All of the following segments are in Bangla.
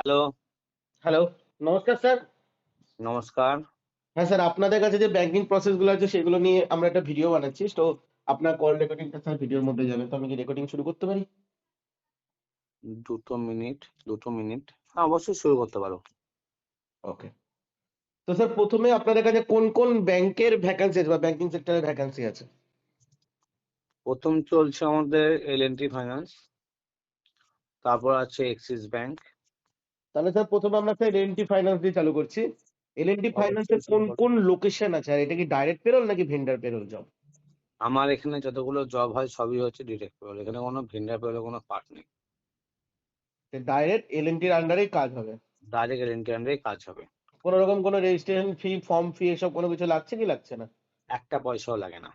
হ্যালো, হ্যালো, নমস্কার স্যার। নমস্কার। হ্যাঁ, স্যার আপনাদের কাছে যে ব্যাংকিং প্রসেস গুলো আছে সেগুলো নিয়ে আমরা একটা ভিডিও বানাচ্ছি। তো আপনার কল রেকর্ডিংটা স্যার ভিডিওর মধ্যে যাবে। তো আমি কি রেকর্ডিং শুরু করতে পারি? ২ মিনিট, ২ মিনিট। হ্যাঁ, অবশ্যই শুরু করতে পারো। ওকে। তো স্যার ১ম এ আপনাদের কাছে কোন ব্যাংকের ভ্যাকান্সি আছে বা ব্যাংকিং সেক্টরে ভ্যাকান্সি আছে? ১ম চলছে আমাদের L&T ফাইন্যান্স, তারপর আছে এক্সিস ব্যাংক। তাহলে স্যার ১ম এ আমরা স্যার এল&টি ফাইন্যান্স দিয়ে চালু করছি। এল&টি ফাইন্যান্স অবশ্যই এর শুরু কোন করো। কোন লোকেশন আছে? আর এটা কি ডাইরেক্ট পেরোল নাকি ভেন্ডর পেরোল জব? আমার এখানে যতগুলো জব হয় সবই হচ্ছে ডিরেক্ট পেরোল। এখানে কোনো ভেন্ডর পেরোল কোনো পার্ট নেই। ডাইরেক্ট এল&টির আন্ডারেই কাজ হবে। ডাইরেক্ট L&T আন্ডারেই কাজ হবে। কোন রকম কোন রেজিস্ট্রেশন ফি, ফর্ম ফি এসব কোন কিছু লাগছে কি লাগছে না? একটা পয়সাও লাগে না।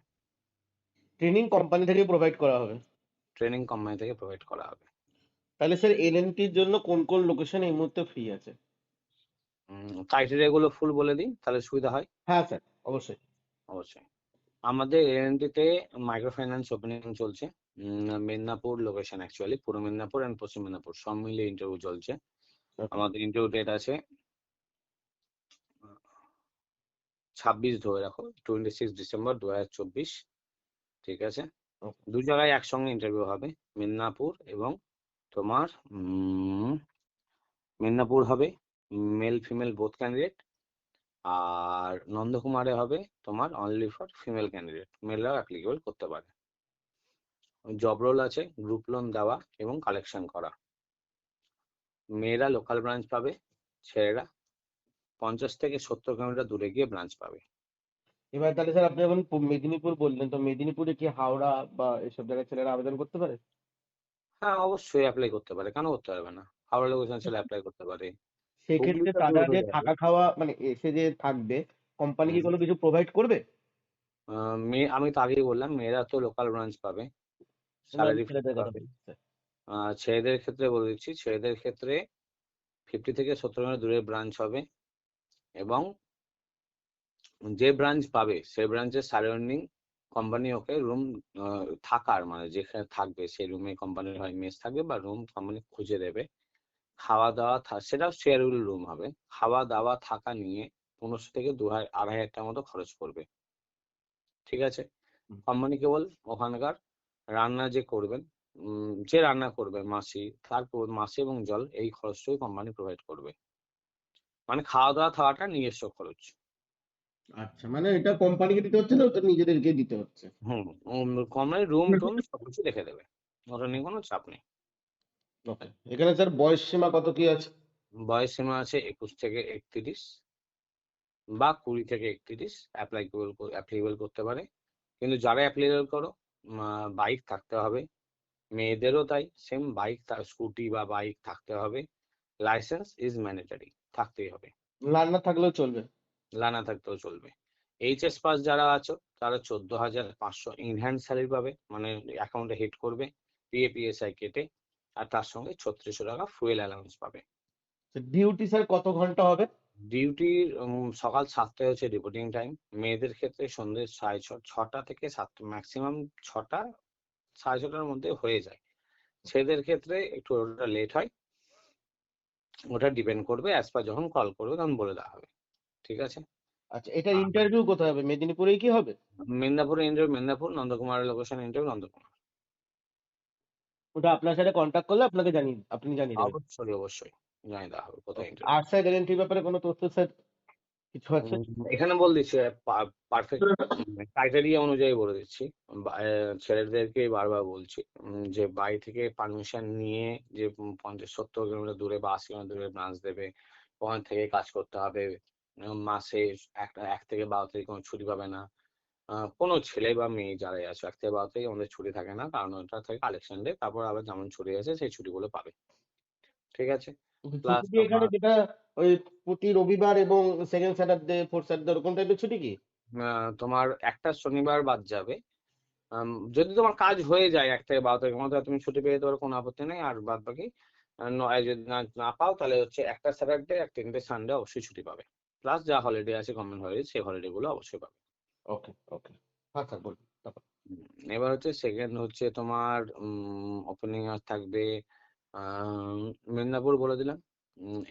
ট্রেনিং কোম্পানি থেকেই প্রোভাইড করা হবে। ট্রেনিং কোম্পানি থেকে প্রোভাইড করা হবে। তাহলে স্যার এল&টির জন্য কোন লোকেশন এই মুহূর্তে ফ্রি আছে? ক্রাইটেরিয়া গুলো ফুল বলে দিই, তাহলে সুবিধা হয়। হ্যাঁ, স্যার অবশ্যই। অবশ্যই। আমাদের L&T তে মাইক্রো ফাইন্যান্স ওপেনিং চলছে। Medinipur location actually Purba Medinipur and পশ্চিম মেদিনীপুর সব মিলিয়ে ইন্টারভিউ চলছে। ওকে, আমাদের ইন্টারভিউ ডেট আছে ২৬ ধরে রাখো, 26 ডিসেম্বর ২০২৪। ঠিক আছে? ওকে। ২ জায়গায় একসঙ্গে ইন্টারভিউ হবে। মেদিনীপুর এবং তোমার মেদিনীপুর হবে মেল ফিমেল বোথ ক্যান্ডিডেট, আর নন্দকুমারে হবে তোমার অনলি ফর ফিমেল ক্যান্ডিডেট, মেলরাও অ্যাপ্লিকেবল করতে পারে। জব রোল আছে গ্রুপ লোন দেওয়া এবং কালেকশন করা। মেয়েরা লোকাল ব্রাঞ্চ পাবে, ছেলেরা ৫০ থেকে ৭০ কিলোমিটার দূরে গিয়ে ব্রাঞ্চ পাবে। এবার তাহলে স্যার আপনি যখন মেদিনীপুর বললেন, তো মেদিনীপুরে কি হাওড়া বা এসব জায়গায় ছেলেরা আবেদন করতে পারে? হ্যাঁ, অবশ্যই অ্যাপ্লাই করতে পারে, কেন করতে পারবে না? হাওড়া লোকেশন ছেলে অ্যাপ্লাই করতে পারে। সেক্ষেত্রে হুগলিটা দূর তারা যে হয়ে যাবে। থাকা খাওয়া মানে এসে যে থাকবে, কোম্পানি কি হুম। কোনো কিছু প্রোভাইড করবে? মেয়ে আমি তো আগেই বললাম মেয়েরা তো লোকাল ব্রাঞ্চ পাবে, না, আমি স্যালারি ফিক্স ছেলেদের কথা পাবে। বলছি স্যার। ছেলেদের ক্ষেত্রে বলে দিচ্ছি, ছেলেদের ক্ষেত্রে 50 থেকে 70 কিলোমিটার দূরে ব্রাঞ্চ হবে এবং যে ব্রাঞ্চ পাবে সেই ব্রাঞ্চের সারাউন্ডিং কোম্পানি ওকে রুম থাকার মানে যেখানে থাকবে সেই রুমে কোম্পানির হয় মেস থাকবে বা রুম কোম্পানি খুঁজে দেবে। খাওয়া দাওয়া সেটাও শেয়ারেবল রুম হবে। খাওয়া দাওয়া থাকা নিয়ে ১৫০০ থেকে ২,৫০০ টাকার মতো খরচ পড়বে। ঠিক আছে? হুম। কোম্পানি কেবল ওখানকার রান্না যে করবেন, যে রান্না করবে মাসি, তারপর মাসি এবং জল এই খরচটাই কোম্পানি প্রোভাইড করবে। মানে খাওয়া দাওয়া থাকাটা নিজস্ব খরচ। আচ্ছা, মানে এটা কোম্পানিকে দিতে হচ্ছে না, ওটা নিজেদেরকেই দিতে হচ্ছে। হুম, কোম্পানি রুম টুম সবকিছু রেখে দেবে। ওটা নিয়ে কোনো চাপ নেই। ওকে। এখানে স্যার বয়স সীমা কত কি আছে? বয়স সীমা আছে ২১ থেকে ৩১ বা ২০ থেকে ৩১ অ্যাপ্লিকেবল করতে পারে। কিন্তু যারা অ্যাপ্লিকেবল করো বাইক থাকতে হবে। মেয়েদেরও তাই সেম বাইক স্কুটি বা বাইক থাকতে হবে। লাইসেন্স ইজ ম্যান্ডেটরি, থাকতেই হবে। লার্নার থাকলেও চলবে। লানা থাকতেও চলবে। এইচএস পাস যারা আছো তারা ১৪,৫০০ ইন হ্যান্ড স্যালারি পাবে, মানে অ্যাকাউন্টে হিট করবে পিএফ-ইএসআই কেটে, আর তার সঙ্গে ৩৬০০ টাকা ফুয়েল অ্যালাউন্স পাবে। ডিউটি স্যার কত ঘন্টা হবে? ডিউটির সকাল ৭টায় হচ্ছে রিপোর্টিং টাইম। মেয়েদের ক্ষেত্রে সন্ধ্যে ৬:৩০ থেকে ৭টা, ম্যাক্সিমাম ৬টা ৬:৩০টার মধ্যে হয়ে যায়। ছেলেদের ক্ষেত্রে একটু ওটা লেট হয়। ওটা ডিপেন্ড করবে অ্যাজ পার যখন কল করবে তখন বলে দেওয়া হবে। ঠিক আছে? আচ্ছা, এটার আর ইন্টারভিউ কোথায় হবে? মেদিনীপুরেই কি হবে? মেদিনীপুরে ইন্টারভিউ মেদিনীপুর, নন্দকুমারের লোকেশন ইন্টারভিউ নন্দকুমার। ওটা আপনার সাথে কনট্যাক্ট করলে আপনি জানিয়ে দেবেন। অবশ্যই, অবশ্যই জানিয়ে দেওয়া হবে কোথায় ওকে। ইন্টারভিউ। আর্টস সাইড এল&টির ব্যাপারে কোনো তথ্য স্যার কিছু আছে? এখানে বলে দিচ্ছি পারফেক্ট ক্রাইটেরিয়া অনুযায়ী বলে দিচ্ছি। ছেলেদেরকে বারবার বলছি যে বাড়ি থেকে পারমিশন নিয়ে যে ৫০-৭০ কিলোমিটার দূরে বা ৮০ কিলোমিটার দূরে ব্রাঞ্চ দেবে, ওখান থেকে কাজ করতে হবে। মাসে ১ থেকে ১২ তারিখ কোনো ছুটি পাবে না। কোনো ছেলে বা মেয়ে যারাই আছে ১ থেকে ১২ তারিখ আমাদের ছুটি থাকে না। কারণ ওটা থাকে কালেকশন ডে। তারপর আবার যেমন ছুটি আছে সেই ছুটিগুলো পাবে। ঠিক আছে? প্লাস ছুটি কি এখানে তোমার যেটা ওই প্রতি রবিবার এবং সেকেন্ড স্যাটারডে, ফোর্থ স্যাটারডে ওরকম টাইপের ছুটি কি? তোমার একটা শনিবার বাদ যাবে। যদি তোমার কাজ হয়ে যায় ১ থেকে ১২ তারিখের মধ্যে তুমি ছুটি পেয়ে যেতে পারো, কোনো আপত্তি নেই। আর বাদবাকি যদি না পাও তাহলে হচ্ছে একটা স্যাটারডে আর ৩ টে সানডে অবশ্যই ছুটি পাবে। প্লাস যা হলিডে আছে গভর্নমেন্ট হলিডে সেই হলিডে গুলো অবশ্যই পাবে। ওকে, ওকে। হ্যাঁ, স্যার বলুন। তারপর? এবার হচ্ছে সেকেন্ড হচ্ছে তোমার ওপেনিং থাকবে আ মেদিনীপুর বলে দিলাম।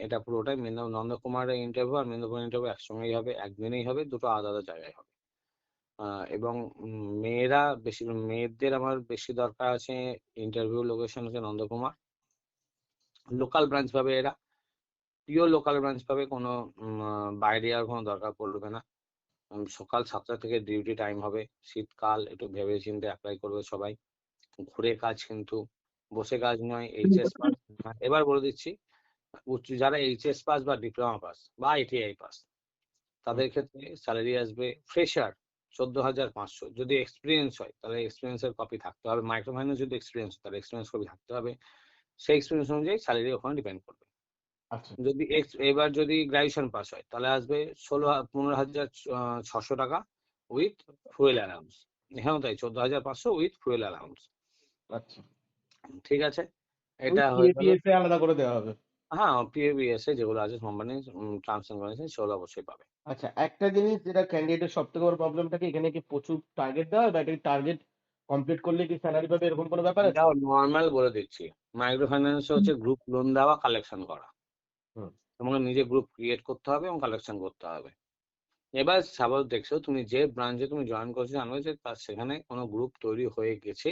এটা পুরোটাই নন্দকুমারের ইন্টারভিউ আর মেদিনীপুর ইন্টারভিউ একসঙ্গেই হবে, একদিনেই হবে, দুটো আলাদা আলাদা জায়গায় হবে। এবং মেয়েদের আমার বেশি দরকার আছে, ইন্টারভিউ লোকেশন হচ্ছে নন্দকুমার, লোকাল ব্রাঞ্চ পাবে এরা, পিওর লোকাল ব্রাঞ্চ পাবে, কোনো বাইরে আর কোনো দরকার পড়বে না। সকাল 7টা থেকে ডিউটি টাইম হবে, শীতকাল, একটু ভেবে চিন্তে অ্যাপ্লাই করবে সবাই, ঘুরে কাজ কিন্তু, বসে কাজ নয়। এইচএস পাস, এবার বলে দিচ্ছি, যারা এইচএস পাস বা ডিপ্লোমা পাস বা আইটিআই পাস, তাদের ক্ষেত্রে স্যালারি আসবে ফ্রেশার 14,500। যদি এক্সপিরিয়েন্স হয় তাহলে এক্সপিরিয়েন্সের কপি থাকতে হবে, মাইক্রো ফাইন্যান্স যদি এক্সপিরিয়েন্স তাহলে এক্সপিরিয়েন্স কপি থাকতে হবে, সেই এক্সপিরিয়েন্স অনুযায়ী স্যালারি ওখানে ডিপেন্ড করবে। আচ্ছা যদি এবার যদি গ্রাজুয়েশন পাস হয় তাহলে আসবে 15,600 টাকা উইথ ফুয়েল অ্যালাউন্স। হ্যাঁ তাই 14,500 উইথ ফুয়েল অ্যালাউন্স। আচ্ছা ঠিক আছে, ওই এটা হয়ে গেল। পিএপিএস এ আলাদা করে দেওয়া হবে। হ্যাঁ, পিএবিএস যেগুলো আছে কোম্পানি টার্মস এন্ড কন্ডিশন সেগুলো অবশ্যই পাবে। আচ্ছা একটা জিনিস যেটা ক্যান্ডিডেটের সবথেকে বড় প্রবলেমটা কি এখানে কি প্রচুর টার্গেট দেওয়া হয় বা এটা টার্গেট কমপ্লিট করলে কি স্যালারি পাবে এরকম কোনো ব্যাপার আছে? এটাও নর্মাল বলে দিচ্ছি, মাইক্রো ফাইন্যান্স হচ্ছে গ্রুপ লোন দেওয়া, কালেকশন করা। হুম তোমাকে নিজে গ্রুপ ক্রিয়েট করতে হবে এবং কালেকশন করতে হবে। এবার সাপোজ দেখছো তুমি যে ব্রাঞ্চে তুমি জয়েন করছো, জানো যে তার সেখানে কোনো গ্রুপ তৈরি হয়ে গেছে,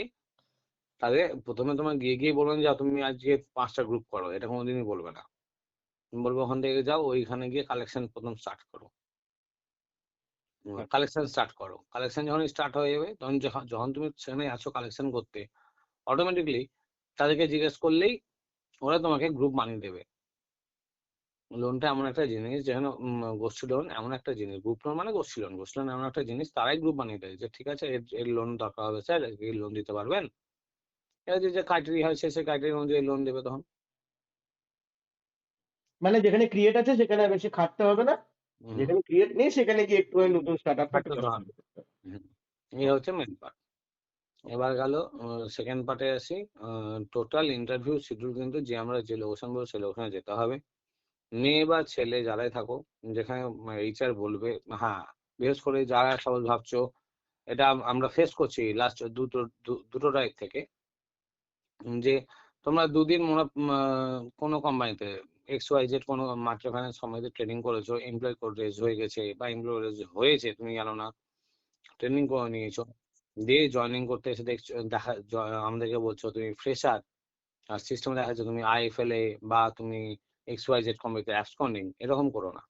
তাহলে প্রথমে তোমার গিয়ে বলবেন যে তুমি আজকে 5টা গ্রুপ করো, এটা কোনোদিনই বলবে না। তুমি বলবে ওখান থেকে যাও, ওইখানে গিয়ে কালেকশন প্রথম স্টার্ট করো। কালেকশন স্টার্ট করো, কালেকশন যখন স্টার্ট হয়ে যাবে তখন যখন তুমি সেখানে আছো কালেকশন করতে, অটোমেটিকলি তাদেরকে জিজ্ঞেস করলেই ওরা তোমাকে গ্রুপ বানিয়ে দেবে। লোনটা এমন একটা জিনিস যেখানে গোষ্ঠী লোন এমন একটা জিনিস, গ্রুপ লোন মানে গোষ্ঠী লোন, গোষ্ঠী লোন এমন একটা জিনিস, তারাই গ্রুপ বানিয়ে দেয় যে ঠিক আছে এর লোন দরকার হবে স্যার, এই লোন দিতে পারবেন, এর যে ক্রাইটেরিয়া হয় সেই ক্রাইটেরিয়া অনুযায়ী লোন দেবে তখন। মানে যেখানে ক্রিয়েট আছে সেখানে আর বেশি খাটতে হবে না, হুম, যেখানে ক্রিয়েট নেই সেখানে গিয়ে একটু ওই নতুন স্টার্টআপটা একটু থাকতে তো কষ্ট হবে। করতে হবে। হুম, এই হচ্ছে মেন পার্ট। এবার গেল সেকেন্ড পার্টে আসি। টোটাল ইন্টারভিউ শিডিউল কিন্তু যে আমরা যে লোকেশন বলবো সেই লোকেশনে যেতে হবে। মেয়ে বা ছেলে যারাই থাকো, যেখানে এইচআর বলবে, হ্যাঁ, বিশেষ করে যারা সবাই ভাবছো, এটা আমরা ফেস করছি লাস্ট দুটো ড্রাইভ থেকে, যে তোমরা 2 দিন কোনো কোম্পানিতে XYZ কোনো মাইক্রো ফাইন্যান্স কোম্পানিতে ট্রেনিং করেছো, এমপ্লয় রেজ হয়ে গেছে বা এমপ্লয় রেজ হয়েছে তুমি জানো না, ট্রেনিং করে নিয়েছো, দিয়ে জয়েনিং করতে এসে দেখছো আমাদেরকে বলছো তুমি ফ্রেশার, আর সিস্টেমে দেখা যাচ্ছে তুমি IFLA বা তুমি XYZ কোম্পানিতে অ্যাবসকন্ডিং, এরকম করো না।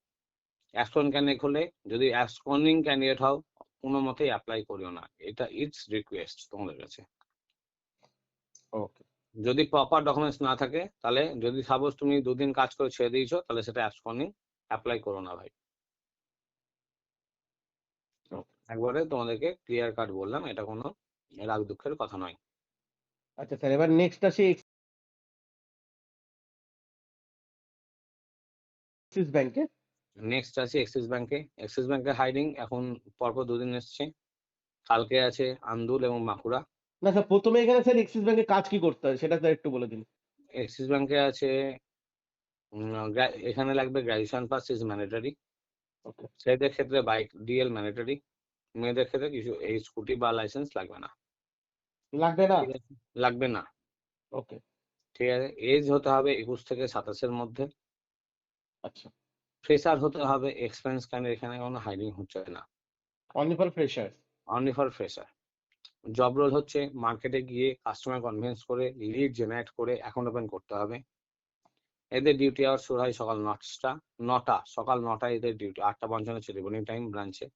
অ্যাবসকন্ডিং ক্যান্ডিডেট হলে, যদি অ্যাবসকন্ডিং ক্যান্ডিডেট হও, কোনো মতেই অ্যাপ্লাই করিও না, এটা ইটস রিকোয়েস্ট তোমাদের কাছে। ওকে যদি প্রপার ডকুমেন্টস না থাকে, তাহলে যদি সাপোজ তুমি 2 দিন কাজ করে ছেড়ে দিয়েছো, তাহলে সেটা অ্যাবসকন্ডিং অ্যাপ্লাই করো না ভাই। একবারে তোমাদেরকে ক্লিয়ার কাট বললাম, এটা কোনো রাগ দুঃখের কথা নয়। আচ্ছা স্যার এবার নেক্সট আসি এক্সিস ব্যাংকে। নেক্সট আছে এক্সিস ব্যাংকে। এক্সিস ব্যাংকের হাইরিং এখন পরপর 2 দিন এসছে, কালকে আছে আন্দুল এবং বাঁকুড়া। না স্যার প্রথমে এখানে স্যার এক্সিস ব্যাংকে কাজ কি করতে হয় সেটা স্যার একটু বলে দিন। এক্সিস ব্যাংকে আছে এখানে লাগবে গ্রাজুয়েশন পাস ইজ ম্যান্ডেটরি। ওকে ছেলেদের ক্ষেত্রে বাইক ডিএল ম্যান্ডেটরি, মেয়েদের ক্ষেত্রে কিছু এই স্কুটি বা লাইসেন্স লাগবে না। লাগবে না। ঠিক আছে, লাগবে না। ওকে ঠিক আছে, এজ হতে হবে 21 থেকে 27-এর মধ্যে। আচ্ছা ফ্রেশার হতে হবে, এক্সপেরিয়েন্স ক্যান্ডিডেট এখানে কোনো হাইরিং হচ্ছে না, only for fresher. Only for fresher. Job role হচ্ছে মার্কেটে গিয়ে কাস্টমার কনভিন্স করে, লিড জেনারেট করে অ্যাকাউন্ট ওপেন করতে হবে। এদের ডিউটি আওয়ার শুরু হয় সকাল 9টা, সকাল 9টায় এদের ডিউটি, 8:55 হচ্ছে রিপোর্টিং টাইম ব্রাঞ্চে,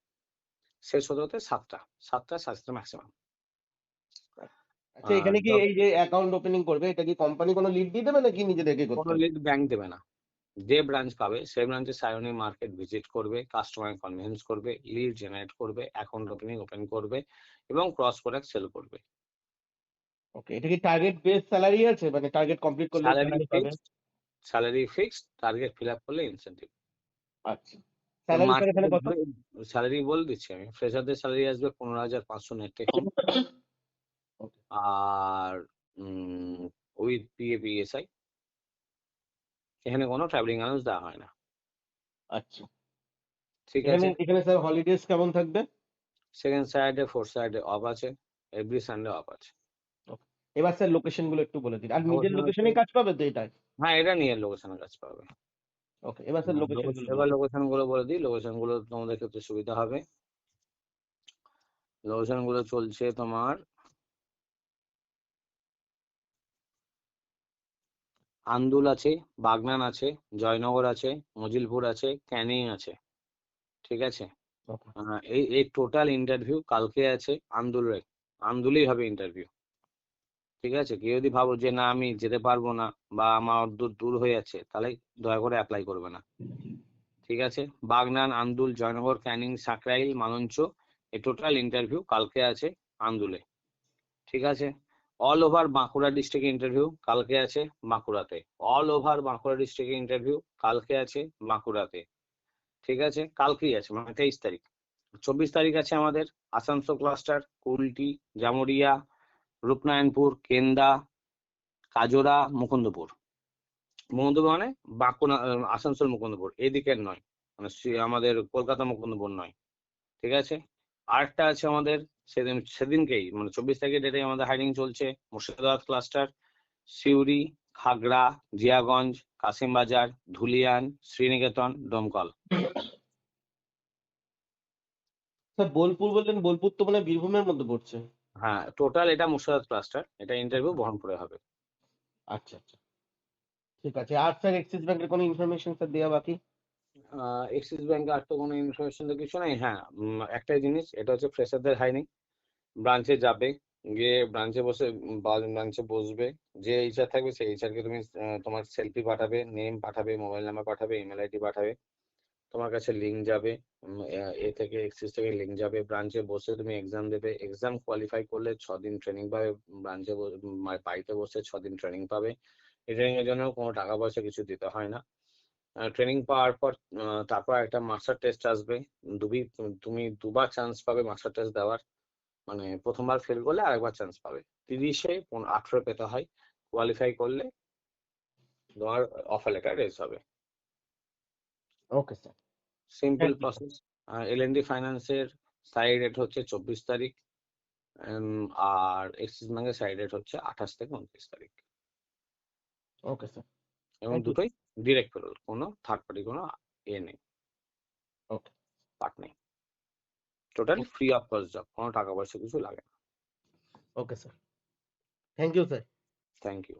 শেষ হতে হতে 7টা, 7টা ম্যাক্সিমাম। আচ্ছা এখানে কি জব, এই যে অ্যাকাউন্ট ওপেনিং করবে এটা কি কোম্পানি কোনো লিড দিয়ে দেবে নাকি নিজেদেরকে করতে কোনো হবে? লিড ব্যাংক দেবে না। যে ব্রাঞ্চ পাবে সেই ব্রাঞ্চে সায়নী মার্কেট ভিজিট করবে, কাস্টমার কনভিন্স করবে, লিড জেনারেট করবে, অ্যাকাউন্ট ওপেন করবে এবং ক্রস প্রোডাক্ট সেল করবে। ওকে এটা কি টার্গেট বেস স্যালারি আছে মানে টার্গেট কমপ্লিট করলে স্যালারি স্যালারি পাবে? Fixed, salary fixed, target fill up করলে ইনসেন্টিভ। আচ্ছা স্যালারি স্যার এখানে মার্কেটে কত? স্যালারি বলে দিচ্ছি আমি, ফ্রেশারদের স্যালারি আসবে 15,500 নেট টেক হোম, ওকে আর উইথ PAPSI, এখানে কোনো ট্রাভেলিং অ্যালাউন্স দেওয়া হয় না। আচ্ছা ঠিক এখানে আছে, এখানে স্যার হলিডেজ কেমন থাকবে? Second Saturday fourth Saturday of আছে, এভরি সানডে অফ আছে। এবার স্যার লোকেশন গুলো একটু বলে দিন। আর নিজের লোকেশন হচ্ছে, লোকেশনেই কাজ পাবে তো এটায়? হ্যাঁ এটা নিয়ে লোকেশনের কাজ পাবে। ওকে, এবার স্যার লোকেশন গুলো এবার বলে দিন। লোকেশন গুলো বলে দিই, লোকেশন গুলো তোমাদের ক্ষেত্রে সুবিধা হবে। লোকেশন গুলো চলছে তোমার আন্দুল আছে, বাগনান আছে, জয়নগর আছে, মজিলপুর আছে, ক্যানিং আছে, ঠিক আছে। ওকে। এই এই টোটাল ইন্টারভিউ কালকে আছে আন্দুলেই হবে ইন্টারভিউ, ঠিক আছে। কেউ যদি ভাবো যে না আমি যেতে পারবো না বা আমার দূর দূর হয়ে যাচ্ছে, তাহলে দয়া করে অ্যাপ্লাই করবে না, ঠিক আছে। বাগনান, আন্দুল, জয়নগর, ক্যানিং, সাকরাইল, মালঞ্চ, এই টোটাল ইন্টারভিউ কালকে আছে আন্দুলে, ঠিক আছে। All over Bankura district interview কালকে আছে বাঁকুড়াতে। All over Bankura district interview কালকে আছে বাঁকুড়াতে, ঠিক আছে। কালকেই আছে মানে 23 তারিখ। 24 তারিখ আছে আমাদের আসানসোল ক্লাস্টার, কুলটি, জামুরিয়া, রূপনারায়ণপুর, কেন্দা, কাজোড়া, মুকুন্দপুর। মুকুন্দপুর মানে বাঁকুড়া, আসানসোল মুকুন্দপুর এদিকের নয়, মানে আমাদের কলকাতা মুকুন্দপুর নয়, ঠিক আছে। আরেকটা আছে আমাদের সেদিনকেই মানে 24 তারিখের ডেটে আমাদের হায়ারিং চলছে মুর্শিদাবাদ ক্লাস্টার, সিউড়ি, খাগড়া, জিয়াগঞ্জ, কাশিমবাজার, ধুলিয়ান, শ্রীনিকেতন, ডোমকল। স্যার বোলপুর বললেন, বোলপুর তো মানে বীরভূমের মধ্যে পড়ছে। হ্যাঁ টোটাল এটা মুর্শিদাবাদ ক্লাস্টার, এটা ইন্টারভিউ বহরমপুরে হবে। আচ্ছা আচ্ছা, ঠিক আছে। আর স্যার এক্সিস ব্যাংকের কোনো ইনফরমেশন স্যার দেওয়া বাকি? এক্সিস ব্যাংকে আর তো কোনো ইনফরমেশন তো কিছু নেই। হ্যাঁ একটাই জিনিস, এটা হচ্ছে ফ্রেশারদের হায়ারিং। ব্রাঞ্চে যাবে, গিয়ে ব্রাঞ্চে বসে ব্রাঞ্চে বসবে, যে এইচআর থাকবে সেই এইচআর কে তুমি তোমার সেলফি পাঠাবে, নেম পাঠাবে, মোবাইল নাম্বার পাঠাবে, ইমেল আইডি পাঠাবে, তোমার কাছে লিঙ্ক যাবে, এ থেকে এক্সিস থেকে লিঙ্ক যাবে, ব্রাঞ্চে বসে তুমি এক্সাম দেবে। এক্সাম কোয়ালিফাই করলে 6 দিন ট্রেনিং পাবে, ব্রাঞ্চে বাড়িতে বসে 6 দিন ট্রেনিং পাবে। এই ট্রেনিং এর জন্য কোনো টাকা পয়সা কিছু দিতে হয় না। ট্রেনিং পাওয়ার পর তারপর একটা মাস্টার টেস্ট আসবে। তুমি দুবার চান্স পাবে মাস্টার টেস্ট দেওয়ার, মানে প্রথমবার ফেল করলে আরেকবার চান্স পাবে। 30-এ 18 পেতে হয়, কোয়ালিফাই করলে তোমার অফার লেটার রেজ হবে। Okay sir, simple thank you sir. Process. L and T ফাইন্যান্সের সাইড রেট হচ্ছে 24 তারিখ, আর এক্সিস ব্যাংকের সাইড রেট হচ্ছে 28 থেকে 29 তারিখ, ওকে স্যার, এবং থ্যাংক ইউ। দুটোই ডিরেক্ট পেরোল, কোনো থার্ড পার্টি কোনো নেই, ওকে। পার্ট নেই। Totally free of cost job, কোনো টাকা পয়সা কিছু লাগে না। Okay sir, thank you sir. Thank you.